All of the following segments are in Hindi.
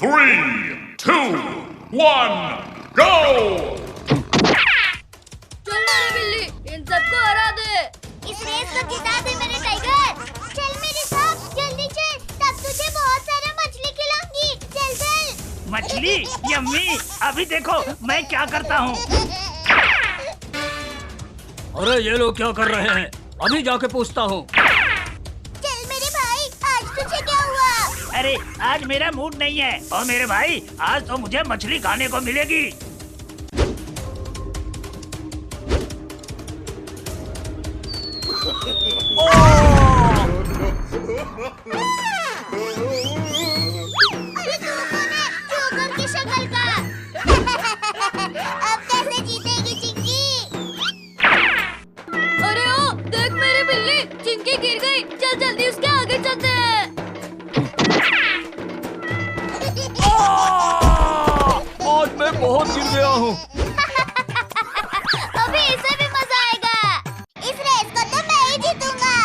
3, 2, 1, go! चल मेरी बिल्ली, इन सबको हरा दे। इस रेस को जिता दे मेरे टाइगर। चल मेरे साथ, जल्दी चल, तब तुझे बहुत सारा मछली खिलाऊंगी। चल चल। मछली? यम्मी, अभी देखो मैं क्या करता हूँ। अरे ये लोग क्या कर रहे हैं? अभी जाके पूछता हूँ। चल मेरे भाई, आज तुझे क्या हुआ? अरे आज मेरा मूड नहीं है और मेरे भाई आज तो मुझे मछली खाने को मिलेगी। अरे तू कौन है? जोकर की शक्ल का। अब कैसे जीतेगी चिंकी? अरे ओ, देख मेरी बिल्ली, चिंकी गिर गई। चल जल्दी उसके आगे चलते हैं। आज मैं बहुत गिर गया हूँ। अभी इसे भी मजा आएगा। इस रेस को तो मैं ही जीतूंगा।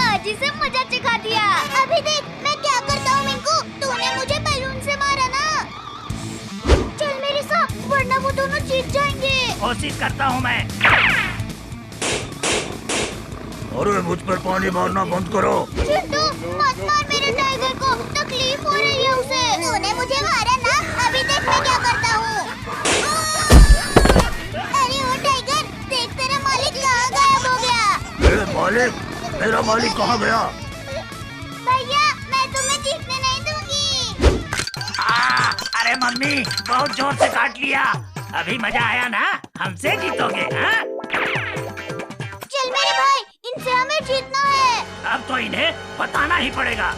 आज इसे मजा चखा दिया। अभी देख मैं क्या करता हूँ मिंकू। तूने मुझे बैलून से मारा ना। चल मेरे साथ, वरना वो दोनों जीत जाएंगे। कोशिश करता हूँ मैं। अरे मुझ पर पानी मारना बंद करो। चिंटू, मत मार मेरे टाइगर को, तकलीफ हो रही है उसे। तूने मुझे मारा ना, अभी देख मैं क्या करता हूँ। अरे ओ टाइगर, देख तेरा मालिक कहाँ गायब हो गया। मालिक? मेरा मालिक कहाँ गया? भैया, मैं तुम्हें जीतने नहीं दूंगी। अरे मम्मी बहुत जोर से काट लिया। अभी मजा आया ना? हमसे जीतोगे हाँ? चल मेरे भाई, इनसे हमें जीतना है। अब तो इन्हें बताना ही पड़ेगा।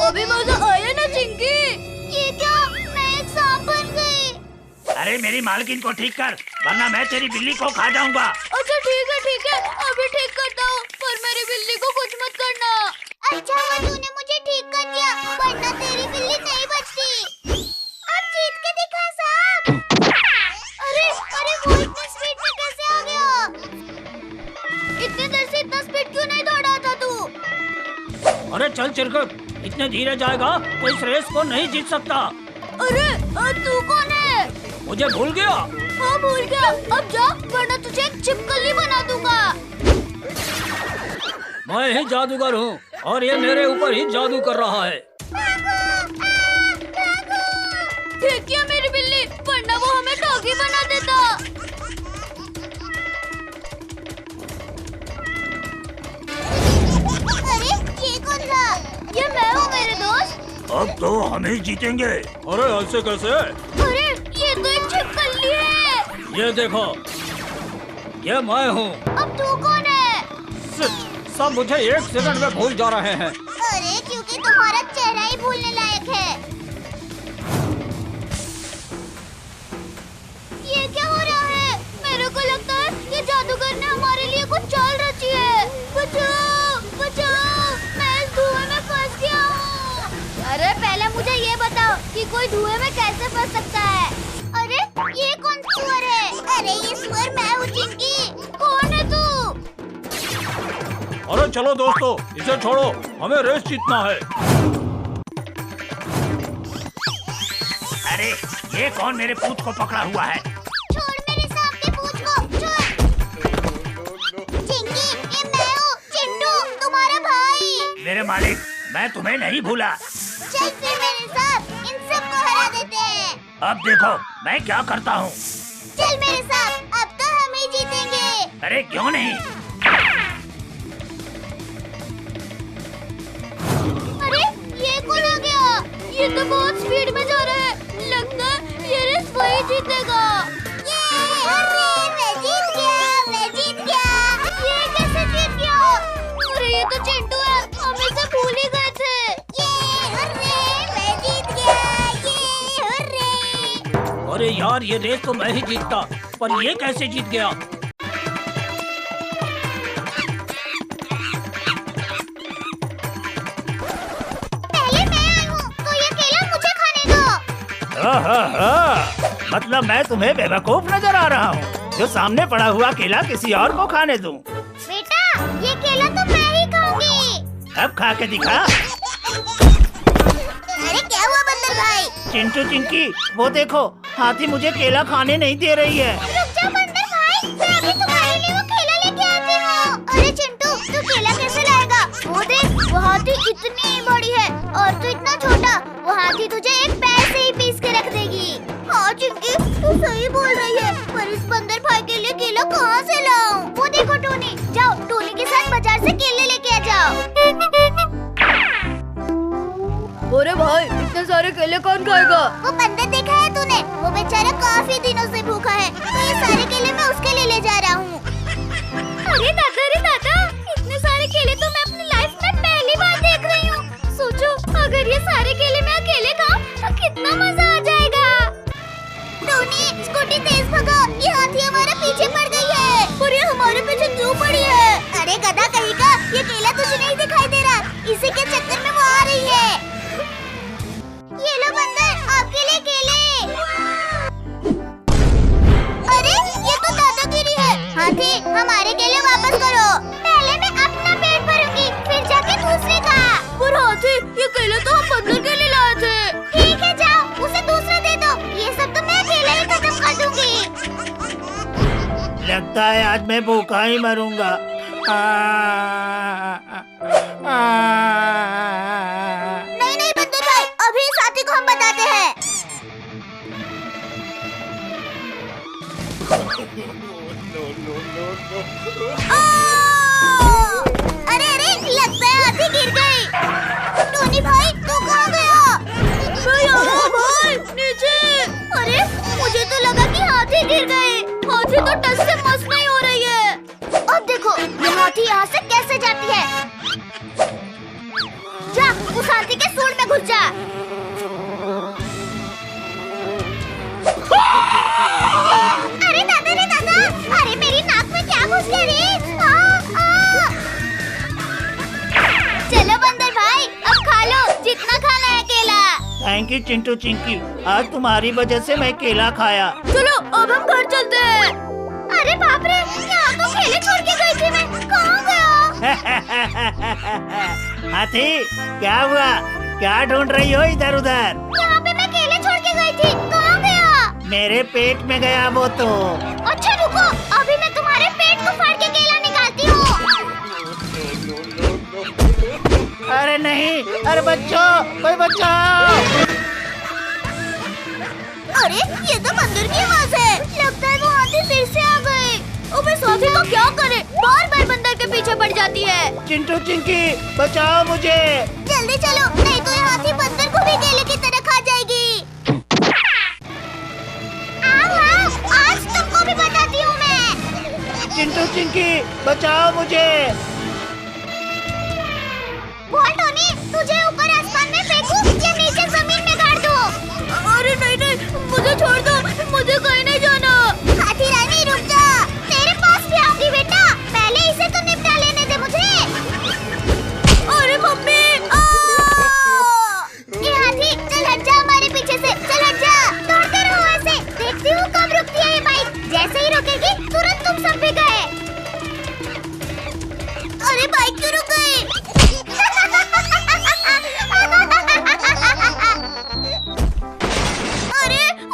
अभी मजा आया ना चिंकी? ये क्या? मैं एक सांप बन गई। अरे मेरी मालकिन को ठीक कर, वरना मैं तेरी बिल्ली को खा जाऊंगा। अच्छा ठीक है, अभी ठीक करता हूँ, पर मेरी बिल्ली को कुछ मत करना। अच्छा हुआ तूने मुझे ठीक कर दिया, वरना तेरी बिल्ली नहीं बचती। अब जीत के दिखा सांप। अरे वो इतनी स्पीड में कैसे आ गया? इतनी देर से इतना स्पीड क्यों नहीं दौड़ा था तू? अरे चल चिरकुट, इतने धीरे जाएगा तो इस रेस को नहीं जीत सकता। अरे तू कौन है? मुझे भूल गया? हाँ भूल गया। अब जा, वरना तुझे एक छिपकली बना दूंगा। मैं ही जादूगर हूँ और ये मेरे ऊपर ही जादू कर रहा है। ठीक किया मेरी बिल्ली, वरना वो हमें डॉगी बना देता। अरे ये कौन था? ये मैं हूँ मेरे दोस्त। अब तो हम ही जीतेंगे। अरे ऐसे कैसे? अरे ये तो एक छिपकली है। ये देखो, ये मैं हूँ। अब तू कौन है? सब मुझे एक सेकंड में भूल जा रहे हैं। अरे क्योंकि तुम्हारा चेहरा ही भूलने लायक है। ये क्या हो रहा है? मेरे को लगता है कि जादूगर ने हमारे लिए कुछ चाल रची है। बचाओ बचाओ, मैं इस धुएं में फंस गया हूँ। अरे पहले मुझे ये बताओ कि कोई धुएं में कैसे फंस सकता है? अरे ये कौन सुअर है? अरे ये सुअर मैं हूँ चिंकी। कौन है तू? अरे चलो दोस्तों, इसे छोड़ो, हमें रेस जीतना है। अरे ये कौन मेरे पूंछ को पकड़ा हुआ है? छोड़ मेरे सांप के पूंछ को, छोड़। चिंकी, ये मैं हूँ, चिंटू, तुम्हारा भाई। मेरे मालिक, मैं तुम्हें नहीं भूला। चल फिर मेरे साथ, इन सबको हरा देते हैं। अब देखो मैं क्या करता हूँ। चल मेरे साथ, अब तो हम ही जीतेंगे। अरे क्यों नहीं? अरे ये कौन आ गया? ये तो बहुत स्पीड में जा रहा है। लगता है ये रेस वही जीतेगा। अरे मैं जीत गया। ये कैसे जीत गया? अरे ये तो चिंटू है, हम इसे भूल ही गए थे। मैं जीत गया। अरे यार, ये रेस तो मैं ही जीतता, पर ये कैसे जीत गया? पहले मैं आई हूँ, तो ये केला मुझे खाने दो। मतलब मैं तुम्हें बेवकूफ नजर आ रहा हूँ। जो सामने पड़ा हुआ केला किसी और को खाने दूं। बेटा ये केला तो मैं ही खाऊंगी। अब खा के दिखा। अरे क्या हुआ बंदर भाई? चिंटू चिंकी वो देखो, हाथी मुझे केला खाने नहीं दे रही है। रुक जा बंदर भाई, मैं अभी तुम्हारे लिए वो केला लेके आती हूँ। अरे चिंटू तू केला कैसे लाएगा? वो देख वो हाथी इतनी बड़ी है और तू इतना छोटा। वो हाथी तुझे एक पैर से ही पीस के रख देगी। हाँ चिंकी तू सही बोल रही है, पर इस बंदर भाई के लिए केला कहाँ से लाऊं? वो देखो टोनी, जाओ टोनी के साथ बाजार से केले लेके आ जाओ। अरे भाई इतने सारे केले कौन खाएगा? वो बंदर देखा है तूने? वो बेचारा काफी दिनों से भूखा है, तो ये सारे केले मैं उसके लिए ले जा रहा हूँ। अरे दादा इतने सारे केले तो मैं अपनी लाइफ में पहली बार देख रही हूँ। सोचो अगर ये सारे केले मैं अकेले खाऊं तो कितना मजा आ जाएगा। टोनी स्कूटी तेज भगाओ, ये हाथी हमारे पीछे पड़ गई है। और ये हमारे पीछे क्यों पड़ी है? अरे गधा कहीं का, ये केला तुझे नहीं दिखाई दे रहा? इसी के चक्कर में वो आ रही है। ये लो बंदर आपके लिए केले। अरे ये तो दादागिरी है। हाथी हमारे केले वापस करो। पहले मैं अपना पेट भरूंगी, फिर जाके दूसरे का। पर हाथी ये केले तो हम बंदर के लिए लाए थे। ठीक है जाओ उसे दूसरा दे दो, ये सब तो मैं अकेले ही खत्म कर दूंगी। लगता है आज मैं भूखा ही मरूंगा। नहीं बंदर भाई, अभी साथी को हम बताते हैं। अरे लगता है हाथी गिर गई। टोनी भाई तू कहाँ गया? मैं यहाँ भाई नीचे। अरे मुझे तो लगा कि हाथी गिर गए। हाथी तो टस से मस नहीं हो रही है। अब देखो ये हाथी यहाँ से कैसे जाती है। जा उस हाथी के सूंड में घुस जा। अरे दादा अरे मेरी नाक में क्या घुस गया रे? चलो बंदर भाई अब खा लो जितना खाना है केला। थैंक यू चिंटू चिंकी, आज तुम्हारी वजह से मैं केला खाया। चलो अब हम घर चलते हैं। अरे बाप रे, यहाँ तो केले छोड़ के गई थी मैं, कहाँ गया? हाथी क्या हुआ? क्या ढूंढ रही हो इधर उधर? यहाँ पे मैं केले छोड़ के गई थी, कहाँ गया? मेरे पेट में गया वो तो। अच्छा रुको, अभी मैं तुम्हारे पेट को फाड़ के केला निकालती हूँ। अरे नहीं, अरे बच्चों कोई बचाओ। अरे ये तो बंदर की आवाज है, लगता है वो हाथी फिर से आ गए। अब इस हाथी को क्या करे, बार बंदर के पीछे पड़ जाती है। चिंटू चिंकी बचाओ मुझे। जल्दी चलो, नहीं तो ये हाथी बंदर को भी केले की तरह खा जाएगी। आओ, आज तुमको भी बताती हूँ मैं। चिंटू चिंकी बचाओ मुझे। बोल टोनी, तुझे ऊपर आसमान में फेंकूं या नीचे जमीन में गाड़ दूं? अरे नहीं मुझे छोड़ दो, मुझे कहीं नहीं जाना। हाथी रानी रुक जा, तेरे पास भी आऊंगी बेटा, पहले इसे तो निपटा लेने दे मुझे। अरे मम्मी ये हाथी चल हट जा हमारे पीछे से, चल हट जा। दौड़ते रहो ऐसे, देखती हूँ कब रुकती है ये बाइक। जैसे ही रुकेगी तुरंत तुम सब भी गए। अरे बाइक क्यों रुक गई?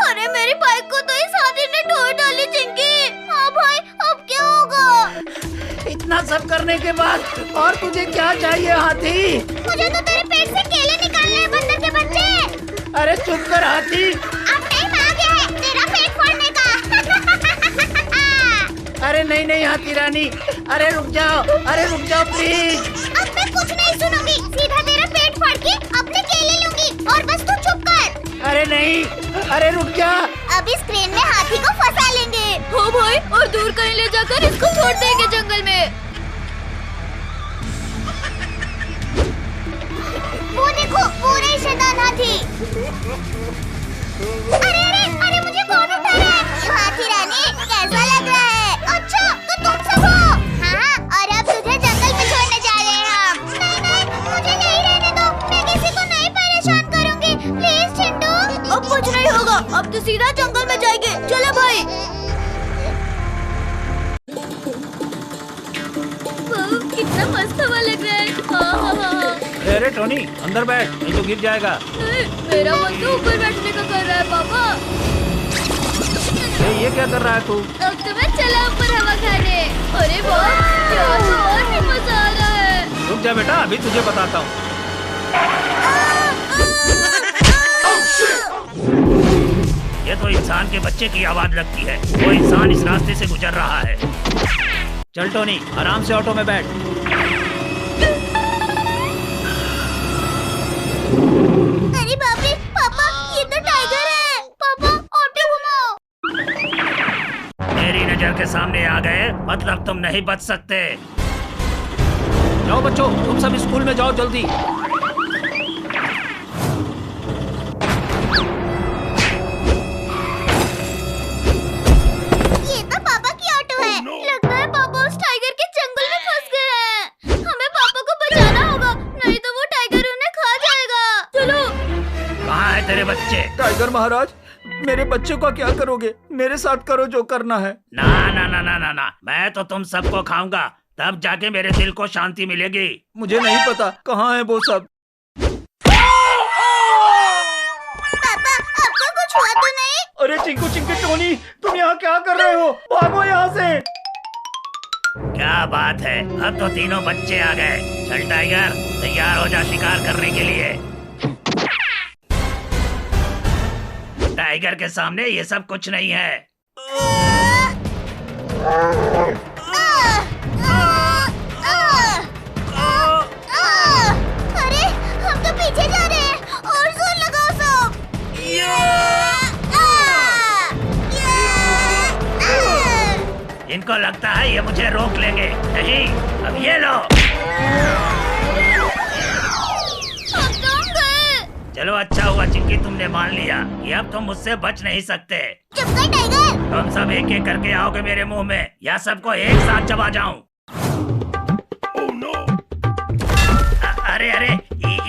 अरे मेरी बाइक को तो इस हाथी ने तोड़ डाली चिंकी। हाँ भाई अब क्या होगा? इतना सब करने के बाद और तुझे क्या चाहिए हाथी? मुझे तो तेरे पेट से केले निकालने हैं बंदर के बच्चे। अरे चुप कर हाथी। अब टाइम आ गया है तेरा पेट फोड़ने का। अरे नहीं हाथी रानी, अरे रुक जाओ प्लीज। अब मैं कुछ नहीं सुनूंगी, सीधा तेरा पेट फाड़ के अपने केले लूंगी और बस तू चुप कर। अरे नहीं, अरे रुक जा। अब इस क्रेन में हाथी को फंसा लेंगे। हो भाई, और दूर कहीं ले जाकर इसको छोड़ देंगे जंगल में। वो देखो पूरे शैतान हाथी। अरे मुझे कौन उठा रहा है? हाथी रानी कैसा लग रहा है? अच्छा तो तुम सब हो। हाँ और अब तुझे जंगल में छोड़ने जा रहे हैं हम। नहीं मुझे नहीं रहने दो, मैं किसी को नहीं परेशान करूंगी, प्लीज चिंटू। अब कुछ नहीं होगा, अब तो सीधा जंगल में जाएंगे। चलो भाई। कितना मस्त हवा लग रहा है। अरे टोनी अंदर बैठ, नहीं तो गिर जाएगा। नहीं, मेरा मन तो ऊपर बैठने का कर रहा है पापा। ये क्या कर रहा है तू? अब तो मैं चला ऊपर हवा खाने। अरे वाह, क्या तो और भी मजा आ रहा है। रुक जा बेटा, अभी तुझे बताता हूँ। ये तो इंसान के बच्चे की आवाज लगती है। वो इंसान इस रास्ते से गुजर रहा है। चल टोनी, आराम से ऑटो में बैठ। अरे बाप रे पापा, ये तो टाइगर है। पापा ऑटो घुमाओ। मेरी नजर के सामने आ गए मतलब तुम नहीं बच सकते। जाओ बच्चों, तुम सब स्कूल में जाओ जल्दी। ये तो पापा की ऑटो है। लगता है पापा उस टाइगर के जंगल में फंस गए हैं। हमें पापा को बचाना होगा, नहीं तो वो टाइगर उन्हें खा जाएगा। चलो। कहाँ है तेरे बच्चे? टाइगर महाराज, मेरे बच्चे का क्या करोगे? मेरे साथ करो जो करना है। ना ना ना ना ना ना, मैं तो तुम सबको खाऊंगा, तब जाके मेरे दिल को शांति मिलेगी। मुझे नहीं पता कहाँ है वो सब। पापा आपको कुछ हुआ तो नहीं? अरे चिंकू चिंकी टोनी, तुम यहाँ क्या कर रहे हो? भागो यहाँ से। क्या बात है, अब तो तीनों बच्चे आ गए। चल टाइगर, तैयार हो जा शिकार करने के लिए। टाइगर के सामने ये सब कुछ नहीं है। अरे हम तो पीछे जा रहे हैं, और जोर लगाओ सब। इनको लगता है ये मुझे रोक लेंगे। नहीं, अब ये लो। अब तो हम गए। चलो अच्छा हुआ चिंकी, तुमने मान लिया कि अब तुम मुझसे बच नहीं सकते। चुप कर टाइगर। तुम सब एक एक करके आओगे मेरे मुंह में, या सबको एक साथ चबा जाऊं? अरे अरे,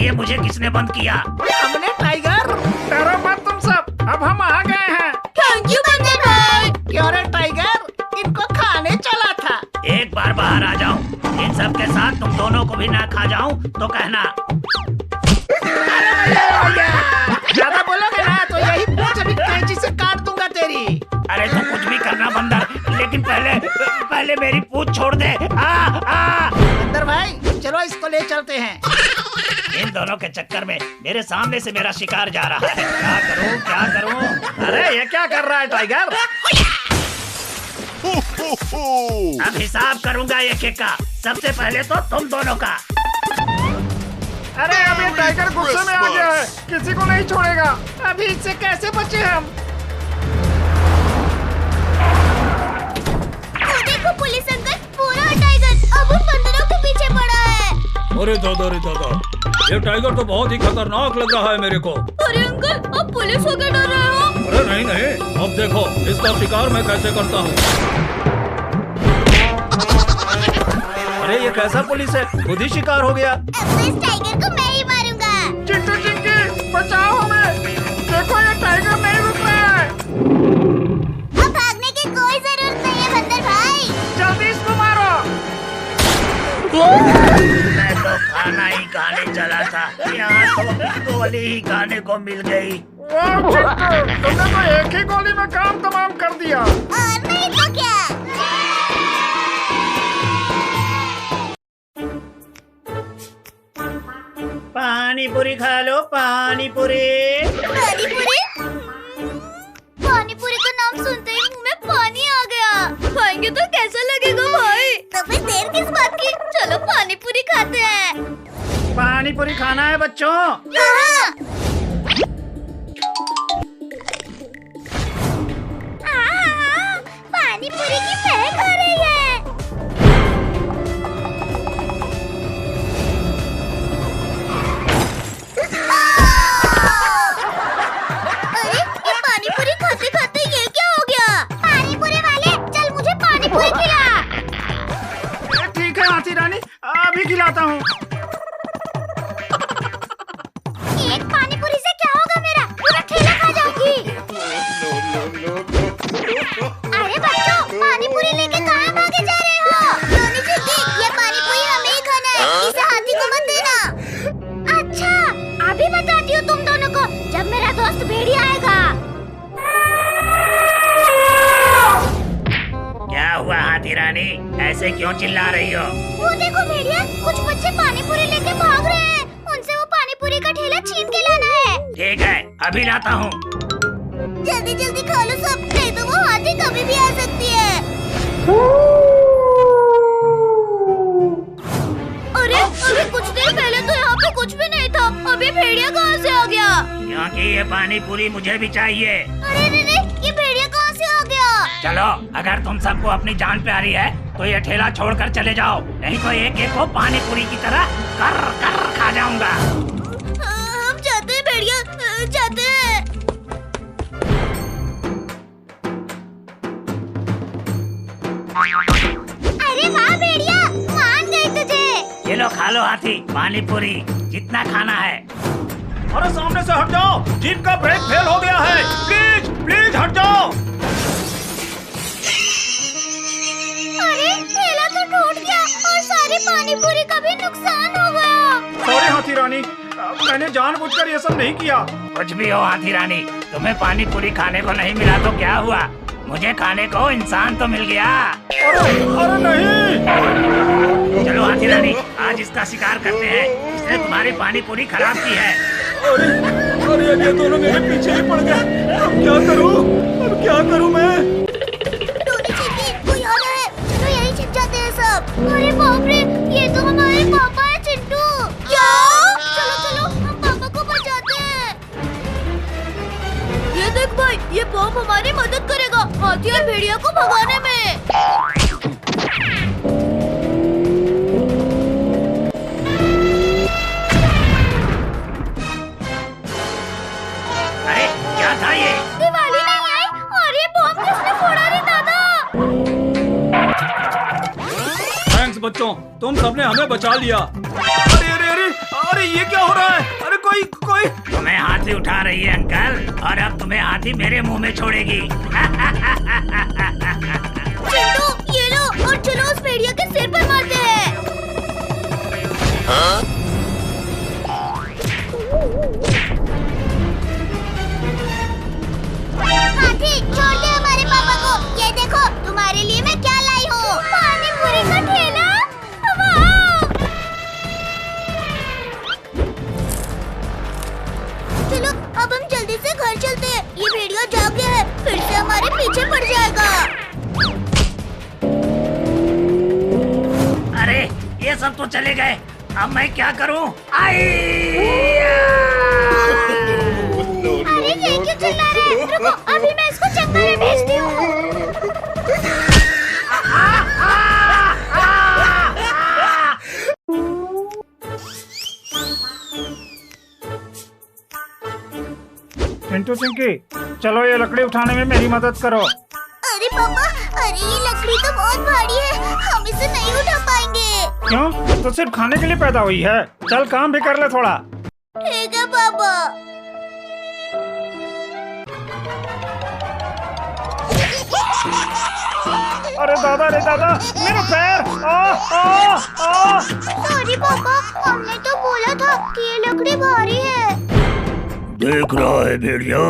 ये मुझे किसने बंद किया? हमने टाइगर। डरो मत तुम सब, अब हम आ गए हैं। थैंक यू बंदर भाई। क्यों रे टाइगर, इनको खाने चला था। एक बार बाहर आ जाऊं, इन सब के साथ तुम दोनों को भी ना खा जाऊं तो कहना। ज्यादा बोलोगे ना तो यही पूंछ अभी कैंची से काट दूंगा तेरी। अरे तू कुछ भी करना बंदर, लेकिन पहले मेरी पूंछ छोड़ दे। अंदर भाई, चलो इसको ले चलते हैं। इन दोनों के चक्कर में मेरे सामने से मेरा शिकार जा रहा है। क्या करूं क्या करूं? अरे ये क्या कर रहा है टाइगर? अब हिसाब करूंगा एक एक का। सबसे पहले तो तुम दोनों का। अरे अब ये टाइगर गुस्से में आ गया है, किसी को नहीं छोड़ेगा। अभी इससे कैसे बचे हम? देखो पुलिस अंकल, पूरा टाइगर अब उन बंदरों के पीछे पड़ा है। अरे दादा, ये टाइगर तो बहुत ही खतरनाक लग रहा है मेरे को। अरे अंकल, अब पुलिस हो के डर रहे हो? अरे नहीं नहीं, अब देखो इसका शिकार मैं कैसे करता हूँ। अरे ये कैसा पुलिस है, खुद ही शिकार हो गया। अब तो इस टाइगर को मैं ही मारूंगा। चिंटू चिंकी बचाओ हमें, देखो ये टाइगर नहीं रुक रहा है। अब भागने की कोई जरूरत नहीं है बंदर भाई। जल्दी इसको मारो। मैं तो खाना ही खाने चला था, यहाँ तो गोली ही खाने को मिल गई। वाह चिंटू, तुमने तो एक ही गोली में काम तमाम कर दिया। और नहीं तो क्या। पानी पूरी खा लो, पानी पूरी। पानी पूरी का नाम सुनते ही मुंह में पानी आ गया। खाएंगे तो कैसा लगेगा भाई? तो फिर देर किस बात की, चलो पानी पूरी खाते हैं। पानी पूरी खाना है बच्चों। हाँ। पानी पूरी की महक आ रही है। अरे ये पानी पूरी खाते खाते ये क्या हो गया? पानी पूरी वाले, चल मुझे पानी पूरी खिला। ठीक है हाथी रानी, अभी खिलाता हूँ। एक पानी पूरी से क्या होगा मेरा? पूरा ठेला खा जाऊंगी। अरे बच्चों, पानी पूरी लेके कहाँ भागे जा रहे हो? टोनी चिंकी, ये पानी पूरी हमें ही हाथी रानी, ऐसे क्यों चिल्ला रही हो? वो देखो भेड़िया, कुछ बच्चे पानी पूरी लेके भाग रहे हैं। उनसे वो पानी पूरी का ठेला छीन के लाना है। ठीक है, अभी लाता हूँ। जल्दी जल्दी खा लो सब, नहीं तो वो हाथी कभी भी आ सकती है। अरे अभी कुछ देर पहले तो यहाँ पे कुछ भी नहीं था, अभी भेड़िया कहाँ से आ गया? क्योंकि ये पानी पूरी मुझे भी चाहिए। अरे ये भेड़िया कहाँ से आ गया? चलो, अगर तुम सबको अपनी जान प्यारी है तो ये ठेला छोड़कर चले जाओ, नहीं तो एक एक को पानी पूरी की तरह कर कर खा जाऊंगा। हम जाते हैं भेड़िया, जाते हैं। अरे वाह भेड़िया, मान गई तुझे। ये लो खा लो हाथी, पानी पूरी जितना खाना है। अरे सामने से हट जाओ, जीप का ब्रेक फेल हो गया है। प्लीज प्लीज हट जाओ। अरे ठेला तो टूट गया और सारी पानी पूरी का भी नुकसान हो गया। सॉरी हाथी रानी, मैंने जानबूझकर ये सब नहीं किया। कुछ भी हो हाथी रानी, तुम्हें पानी पूरी खाने को नहीं मिला तो क्या हुआ? मुझे खाने को इंसान तो मिल गया। अरे नहीं। चलो हाथी रानी, आज इसका शिकार करते हैं। इसने तुम्हारी पानी पूरी खराब की है। अरे ये दोनों मेरे पीछे ही पड़ गए। अब क्या करूं? अब क्या करूं मैं? टोनी चिंटी, कोई आ रहा है। चलो यहीं छिप जाते हैं सब। अरे बाप रे, ये तो हमारे पापा है चिंटू। क्या? चलो चलो, हम पापा को बचाते हैं। ये देख भाई, ये बम हमारी मदद करेगा हाथी और भेड़िया को भगाने में। अरे क्या था ये? दिवाली नहीं आई और ये बम किसने फोड़ा रे दादा? थैंक्स बच्चों, तुम सबने हमें बचा लिया। अरे अरे अरे अरे ये क्या हो रहा है? अरे कोई कोई तुम्हें हाथी उठा रही है अंकल, और अब तुम्हें हाथी मेरे मुंह में छोड़ेगी। चिंटू ये लो, और चलो उस भेड़िया के सिर पर मारते हैं। हाथी छोड़ दे हमारे पापा को। ये देखो तुम्हारे लिए मैं क्या लाई हूँ। पानी पूरी का ठेला। वाह! चलो अब हम जल्दी से घर चलते हैं। ये भेड़िया जाग गया है, फिर से हमारे पीछे पड़ जाएगा। अरे ये सब तो चले गए, अब मैं क्या करूं? अरे ये क्यों चिल्ला रहे हैं? रुको, अभी मैं इसको जंगल में भेजती हूँ। चिंटू चिंकी, चलो ये लकड़ी उठाने में मेरी मदद करो। अरे पापा, अरे ये लकड़ी तो बहुत भारी है, हम इसे नहीं उठा पाएंगे। क्यों? तो सिर्फ खाने के लिए पैदा हुई है। चल काम भी कर ले थोड़ा। ठीक है पापा। अरे दादा रे दादा, मेरा पैर। आ। सॉरी पापा, हमने तो बोला था कि ये लकड़ी भारी है। देख रहा है भेड़िया,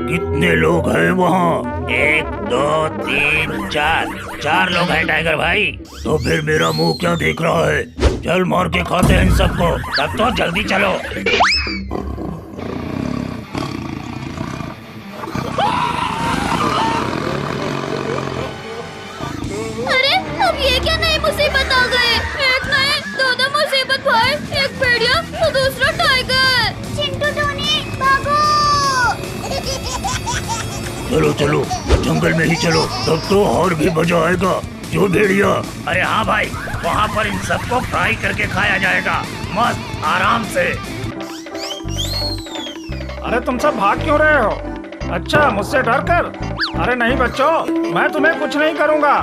कितने लोग हैं वहाँ? 1 2 3 4 लोग हैं टाइगर भाई। तो फिर मेरा मुंह क्या देख रहा है? चल मार के खाते हैं इन सबको। तब तो जल्दी चलो। अरे अब ये क्या नई मुसीबत आ गए? एक नहीं, 2 मुसीबत भाई, एक भेड़िया तो दूसरा टाइगर। चिंटू टोनी भागो। चलो चलो, जंगल में ही चलो, तब तो और भी मजा आएगा। जो भेड़िया। अरे हाँ भाई, वहाँ पर इन सबको फ्राई करके खाया जाएगा, मस्त आराम से। अरे तुम सब भाग क्यों रहे हो? अच्छा, मुझसे डर कर? अरे नहीं बच्चों, मैं तुम्हें कुछ नहीं करूँगा।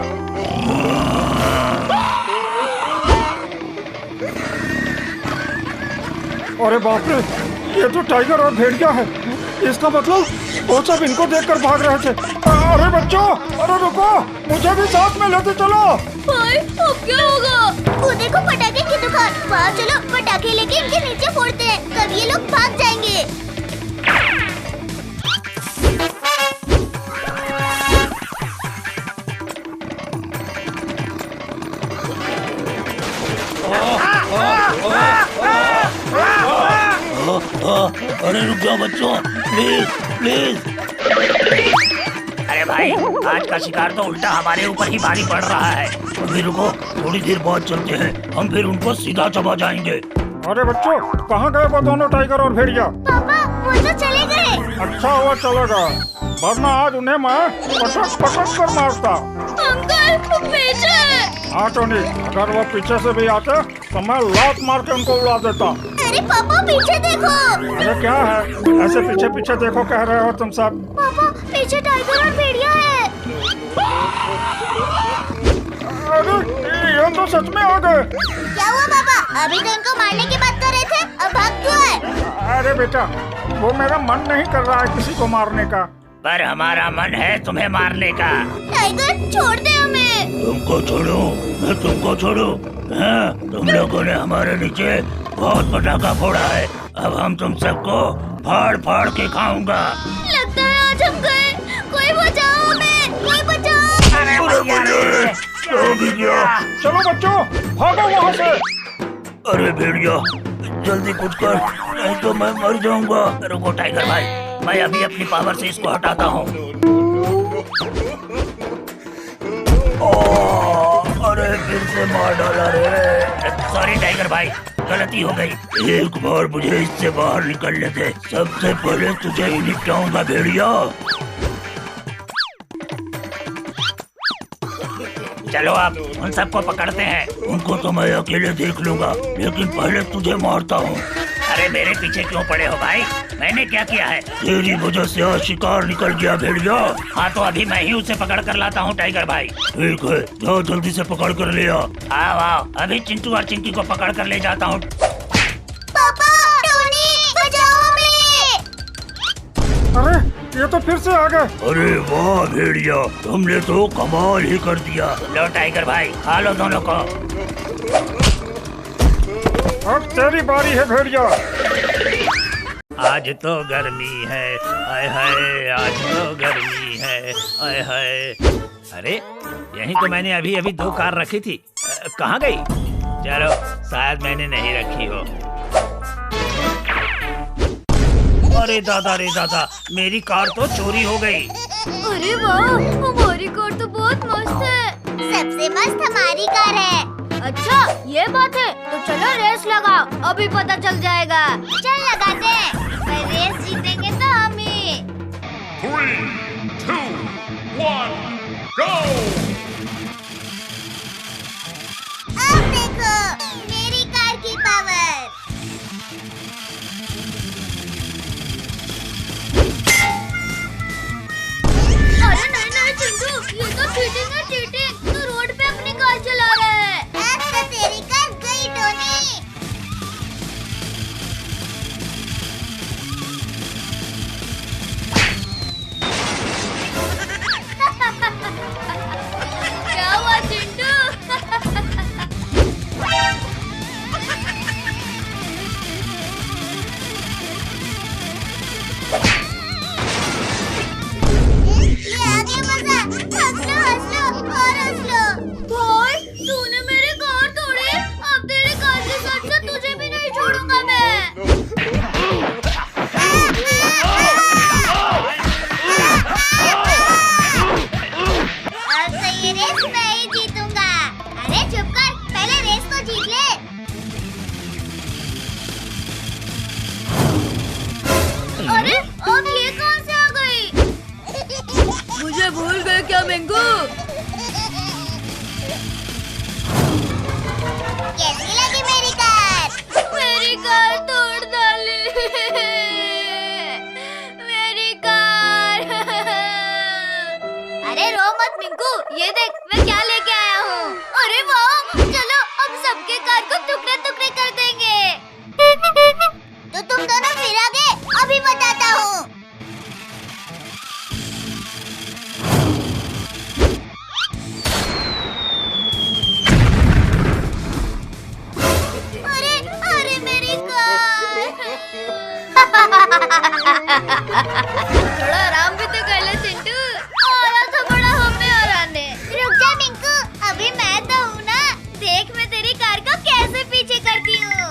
अरे बाप रे, ये तो टाइगर और भेड़िया है। इसका मतलब वो सब इनको देखकर भाग रहे थे। अरे बच्चों, अरे रुको, मुझे भी साथ में लेते चलो। भाई अब क्या होगा? वो देखो पटाखे की दुकान, वहाँ चलो पटाखे लेके इनके नीचे फोड़ते हैं, तब ये लोग भाग जाएंगे। अरे रुक जाओ बच्चों, प्लीज प्लीज। अरे भाई, आज का शिकार तो उल्टा हमारे ऊपर ही भारी पड़ रहा है। अभी रुको, थोड़ी देर बाद चलते हैं, हम फिर उनको सीधा चबा जाएंगे। अरे बच्चों, कहाँ गए वो दोनों टाइगर और भेड़िया? पापा वो तो चले गए। अच्छा हुआ चला गया, वरना आज उन्हें मैं पटक पटक कर मारता। अंकल पीछे। हाँ टोनी, अगर वो पीछे से भी आते तो मैं लात मार के उनको उड़ा देता। अरे पापा पीछे देखो। अरे क्या है, ऐसे पीछे पीछे देखो कह रहे हो तुम सब? पापा पीछे टाइगर और भेड़िया है। अरे ये तो सच में आ गए। क्या हुआ पापा? अभी तो इनको मारने की बात कर रहे थे, अब भाग क्यों है? अरे बेटा, वो मेरा मन नहीं कर रहा है किसी को मारने का। पर हमारा मन है तुम्हें मारने का। टाइगर छोड़ दे हमें। तुमको छोड़ूं? मैं तुमको छोड़ूं? हाँ, तुम लोगों ने हमारे नीचे बहुत पटाखा फोड़ा है, अब हम तुम सबको फाड़ फाड़ के खाऊंगा। लगता है आज हम गए। कोई बचाओ हमें, कोई बचाओ। चलो बच्चों, भागो वहाँ से। अरे भेड़िया, जल्दी कुछ कर, नहीं तो मैं मर जाऊंगा। रुको टाइगर भाई, मैं अभी अपनी पावर से इसको हटाता हूँ। अरे फिर से मार डाला रे। सॉरी टाइगर भाई, गलती हो गई। एक बार मुझे इससे बाहर निकलने दे, सबसे पहले तुझे ही निपटाऊंगा भेड़िया। चलो अब उन सबको पकड़ते हैं। उनको तो मैं अकेले देख लूंगा, लेकिन पहले तुझे मारता हूँ। अरे मेरे पीछे क्यों पड़े हो भाई? मैंने क्या किया है? तेरी वजह से आज शिकार निकल गया भेड़िया। हाँ तो अभी मैं ही उसे पकड़ कर लाता हूँ टाइगर भाई। ठीक है, जाओ जल्दी से पकड़ कर ले आ। आओ आओ, अभी चिंटू और चिंकी को पकड़ कर ले जाता हूँ। पापा टोनी बचाओ हमें। अरे ये तो फिर से आ गए। अरे वाह भेड़िया, तुमने तो कमाल ही कर दिया। लो टाइगर भाई, खा लो दोनों को। अब तेरी बारी है भेड़िया। आज तो गर्मी है, हाय हाय, आज तो गर्मी है, हाय हाय। अरे यही तो मैंने अभी अभी 2 कार रखी थी, कहाँ गई? चलो शायद मैंने नहीं रखी हो। अरे दादा रे दादा, मेरी कार तो चोरी हो गई। अरे वाह, हमारी कार तो बहुत मस्त है। सबसे मस्त हमारी कार है। अच्छा ये बात है, तो चलो रेस लगाओ, अभी पता चल जाएगा। चल लगाते हैं, पर रेस जीतेंगे तो हम ही। 3, 2, 1, go! अब देखो मेरी कार की पावर। अरे नहीं नहीं चिंटू, ये तो चीटिंग है चीटिंग। तू रोड पे अपनी कार चला रहा है। अब तो तेरी कार गई टोनी। क्या हुआ चिंटू? ये आ गया मजा। हंस लो और हंस लो। भाई तूने मेरी कार तोड़ी, अब तेरी कार के साथ साथ तुझे भी नहीं छोड़ूंगा मैं। अब तो ये रेस मैं ही जीतूंगा। अरे चुप कर, पहले रेस तो जीत ले। अरे अब ये कहाँ से आ गई? मुझे भूल गए क्या मैंगो? कैसी लगी मेरी कार? मेरी कार तोड़ डाली। मेरी कार। अरे रो मत मिंकू, ये देख मैं क्या लेके आया हूँ। अरे वाह, चलो अब सबके कार को टुकड़े टुकड़े कर देंगे। तो तुम दोनों फिर आ गए, अभी बताता हूँ। अरे अरे मेरी कार। थोड़ा आराम भी तो कर ले चिंटू। आया तो बड़ा हमें हराने। रुक जा मिंकू, अभी मैं तो हूँ ना। देख मैं तेरी कार को कैसे पीछे करती हूँ।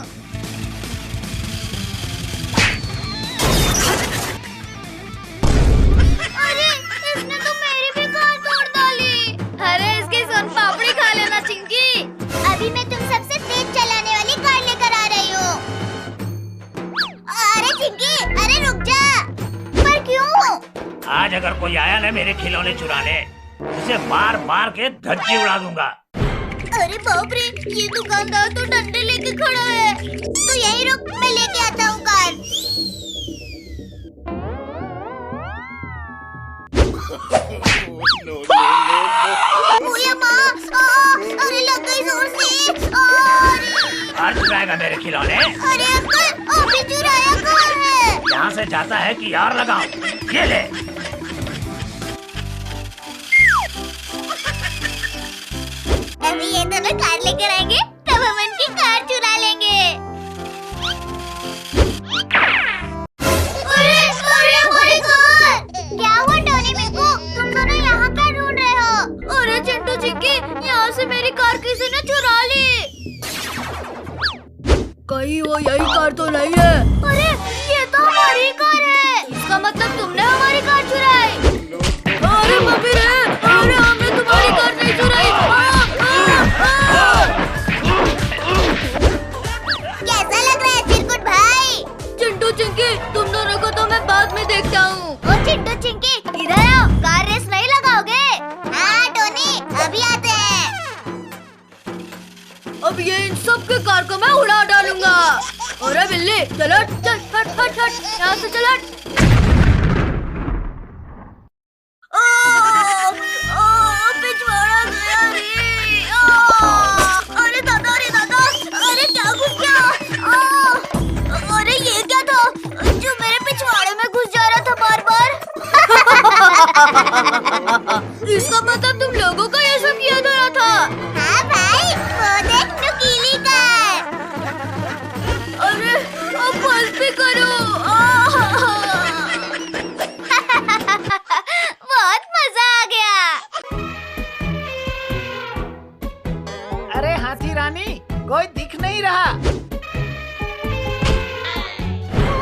आज अगर कोई आया ना मेरे खिलौने चुराने, उसे मार मार के धज्जी उड़ा दूंगा। अरे बाप रे, ये दुकानदार तो डंडे लेके खड़ा है। तो यही रुक, मैं लेके आता हूँ कार। ओए माँ, अरे लग गई जोर से। आज चुराएगा मेरे खिलौने? अरे अंकल, अभी चुराया कहाँ है? यहाँ से जाता है कि यार लगाऊं? ये ले। अभी ये दोनों कार लेकर आएंगे, तब हम इनकी कार चुरा लेंगे। अरे अरे हमारी कार! क्या हुआ टोनी मिकू? तुम दोनों यहाँ क्या ढूंढ रहे हो? अरे चिंटू चिक्की, यहाँ से मेरी कार किसी ने चुरा ली। कहीं वो यही कार तो नहीं है। अरे ये तो हमारी कार है। इसका मतलब तुमने हमारी कार चुराई। अरे मम्मी रे, अरे हमने तुम्हारी कार नहीं चुराई। कैसा लग रहा है चिरकुट भाई? चिंटू चिंकी, तुम दोनों को तो मैं बाद में देखता हूँ। ओ चिंटू चिंकी, इधर आओ। कार रेस नहीं लगाओगे? हाँ टोनी, अभी आते हैं। अब ये इन सब के कार को मैं उड़ा डालूंगा। अरे बिल्ली, चल हट, चल हट हट हट, यहाँ से चल हट। पिछवाड़ा गया रे। अरे दादा, अरे दादा, अरे क्या घुस गया? अरे ये क्या था जो मेरे पिछवाड़े में घुस जा रहा था बार बार? इसका मतलब तुम लोगों का ये सब किया जा रहा था। हाँ भाई, वो देख नुकीली कार। अरे अब बस भी करो। बहुत मजा आ गया। अरे हाथी रानी, कोई दिख नहीं रहा। वो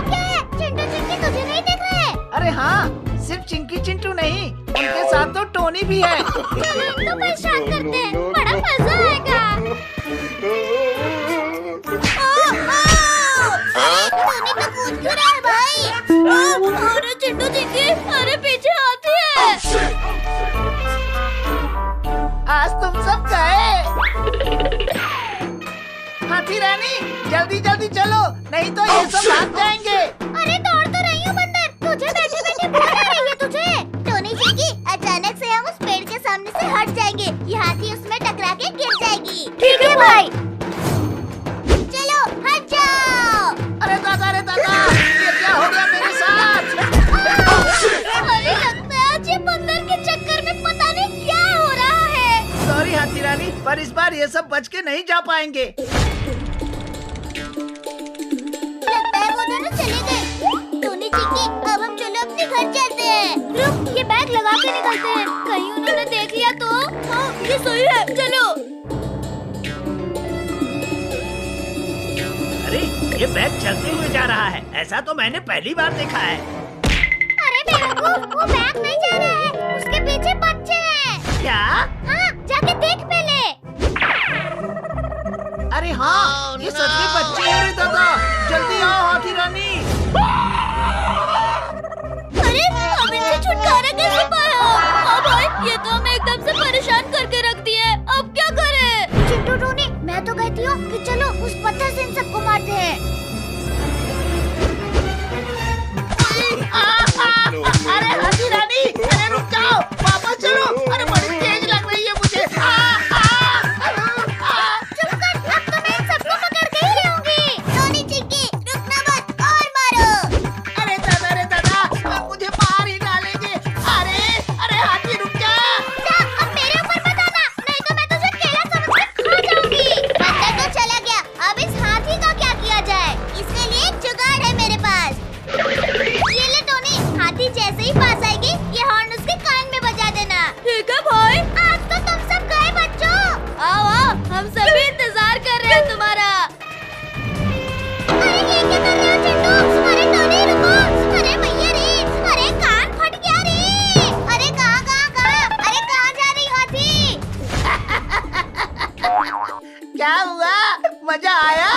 क्या है? चिंटू चिंकी तुझे नहीं दिख रहे? अरे हाँ, सिर्फ चिंकी चिंटू नहीं, उनके साथ तो टोनी भी है। चलो इनको परेशान करते हैं, बड़ा मजा आएगा। टोनी तो कूद क्यों रहा है भाई? अरे चिंटू चिंकी, अरे पीछे हाथी है। आज तुम सब गए। हाथी रानी, जल्दी जल्दी चलो, नहीं तो ये सब भाग जाएंगे। अरे दौड़ तो रही हूँ बंदर, तुझे बैठे बैठे भूख आ रही है तुझे? टोनी चिंकी, अचानक से हम उस पेड़ के सामने से हट जाएंगे, ये हाथी उसमें टकरा के गिर जाएगी। ठीक है भाई। चलो हट जाओ। अरे दादा, ये क्या हो गया मेरे साथ? अरे लगता है आज ये बंदर के चक्कर में पता नहीं क्या हो रहा है। सॉरी हाथी रानी, पर इस बार ये सब बच के नहीं जा पाएंगे। लगता है वो दोनों चले गए। टोनी चिंकी, अब हम चलो अपने घर चलते हैं। रुक, ये बैग लगा के निकलते हैं, कहीं उन्होंने देख लिया तो। हाँ, ये सही है, चलो। अरे ये बैग चलते हुए जा रहा है, ऐसा तो मैंने पहली बार देखा है। अरे बेवकूफ, वो बैग नहीं जा रहा है, उसके पीछे बच्चे हैं। क्या? हाँ, जाके देख पहले। अरे हाँ, ये सच में बच्चे हैं रे दादा, जल्दी आओ हाथी रानी। अरे हम इनसे छुटकारा कैसे पाया? हाँ भाई, ये तो हमें एकदम से परेशान करके रख दिए। अब क्या करें? चिंटू टोनी, मैं तो कहती हूँ कि चलो उस पत्थर से इन सबको मारते हैं। अरे हाथी रानी, अरे रुक जाओ, वापस चलो। अरे बड़ी तेज लग रही है मुझे। चुप कर, अब तो मैं इन सबको पकड़ के ही लाऊंगी। टोनी चिंकी, रुकना मत और मारो। अरे दादा, अब मुझे मार ही डालेंगे। अरे हाथी रुक जा। अब मेरे ऊपर मत आना, नहीं तो मैं तुझे केला समझ के खा जाऊंगी। बंदर तो चला गया, अब इस हाथी का क्या किया जाए? इसके लिए एक जुगाड़ है मेरे पास। ये ले टोनी, हाथी जैसे ही पास आएगी, ये हॉर्न उसके कान में बजा देना। ठीक है भाई। आज तो तुम सब गए बच्चों। आओ आओ, हम सभी इंतजार कर रहे हैं तुम्हारा। अरे ये क्या कर रहे हो चिंटू? अरे टोनी रुको। अरे भैया रे, अरे कान फट गया रे। अरे कहाँ? अरे कहाँ जा रही हाथी? क्या हुआ? मजा आया?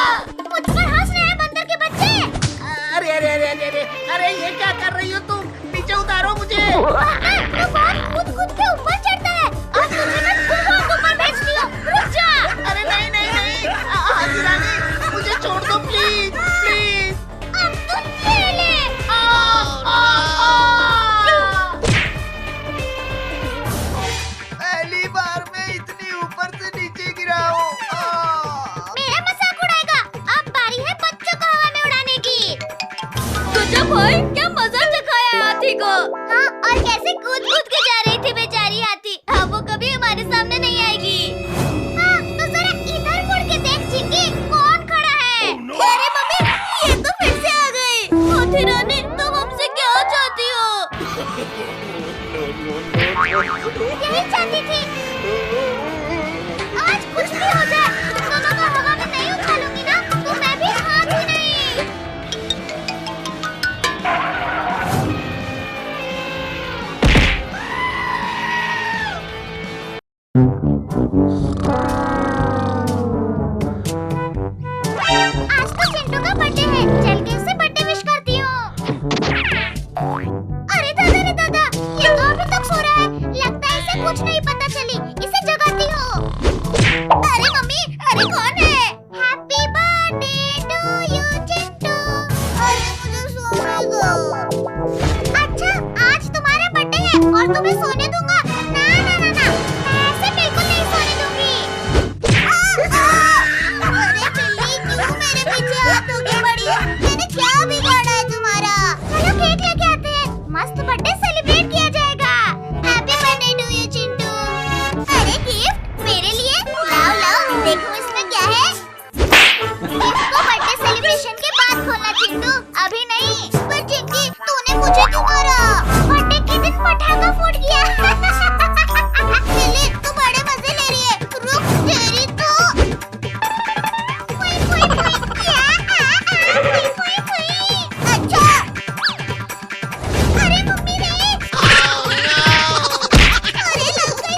मुझ पर हंस रहे हैं बंदर के बच्चे। अरे ये क्या कर रही हो तुम? नीचे उतारो करो मुझे। तो बहुत कूद के ऊपर चढ़ता है। आज तुझे मैं बहुत ऊपर भेजती हूँ। रुक जा। अरे नहीं नहीं नहीं, हाथी रानी मुझे छोड़ दो प्लीज प्लीज। अब तुम खेले। पहली बार मैं इतनी ऊपर से नीचे गिरा हूँ। मेरा मजाक उड़ाएगा। अब बारी है बच्चों को हवा में उड़ाने की। तुझे भाई क्या मजा चखाया है हाथी को। हाँ, और कैसे कूद कूद के जा रही थी बेचारी हाथी। अब वो कभी हमारे सामने नहीं आएगी। हाँ, तो जरा इधर मुड़ के देख चिंकी, कौन खड़ा है। अरे मम्मी, ये तो फिर से आ गई। हाथी रानी, तुम हमसे क्या चाहती हो? यही चाहती थी। आज कुछ भी हो जाए, तुम दोनों को हवा में नहीं उछालूंगी ना, तो मैं भी हाथ ही नहीं। आज तो चिंटू का बर्थडे है, चल के उसे बर्थडे विश करती हूँ। अरे दादा रे दादा, ये तो अभी तक सो रहा है। लगता है इसे कुछ नहीं पता चली। इसे जगाती हूँ। अरे मम्मी, अरे कौन है? Happy birthday to you Chintu. अरे मुझे सोने दो। अच्छा, आज तुम्हारा बर्थडे है और तुम्हें सोने दूंगा? ना ना ना ना, मैं ऐसे बिल्कुल नहीं सोने दूंगी। अरे बिल्ली, क्यों मेरे पीछे हाथों की पड़ी है? मैंने क्या बिगाड़ा है तुम्हारा? चलो केक लेके आते हैं, मस्त बर्थडे सेलिब्रेट किया जाएगा। Happy birthday to you Chintu. अरे गिफ्ट मेरे लिए? लाओ लाओ, देखो इसमें क्या है। गिफ्ट को बर्थडे सेलिब्रेशन के बाद खोलना चिंटू, अभी नहीं। पर चिंकी, तूने मुझे क्यों मारा? बर्थडे के दिन पटाखा फूट गया। लिली, तू बड़े मजे ले रही है। रुक, तेरी तो। फुई, फुई, फुई। फुई, फुई, फुई। अच्छा। अरे मम्मी ने। अरे लग गई।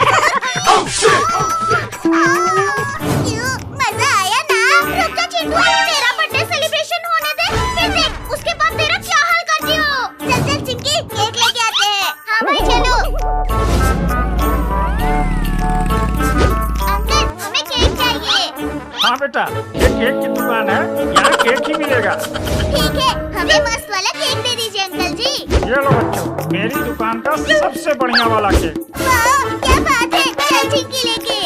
क्यों, मजा आया ना? रुक जा चिंटू, तेरा बर्थडे सेलिब्रेशन होने दे, फिर देख उसके बाद तेरा क्या हाल करती हो। चल चल चिंकी, केक लेके आते हैं। हाँ भाई चलो। अंकल, हमें केक चाहिए। हाँ बेटा, ये केक की दुकान है, यहाँ केक ही मिलेगा। ठीक है, हमें मस्त वाला केक दे दीजिए अंकल जी। ये लो बच्चों, मेरी दुकान का सबसे बढ़िया वाला केक। वाह, क्या बात है। चल चिंकी लेके।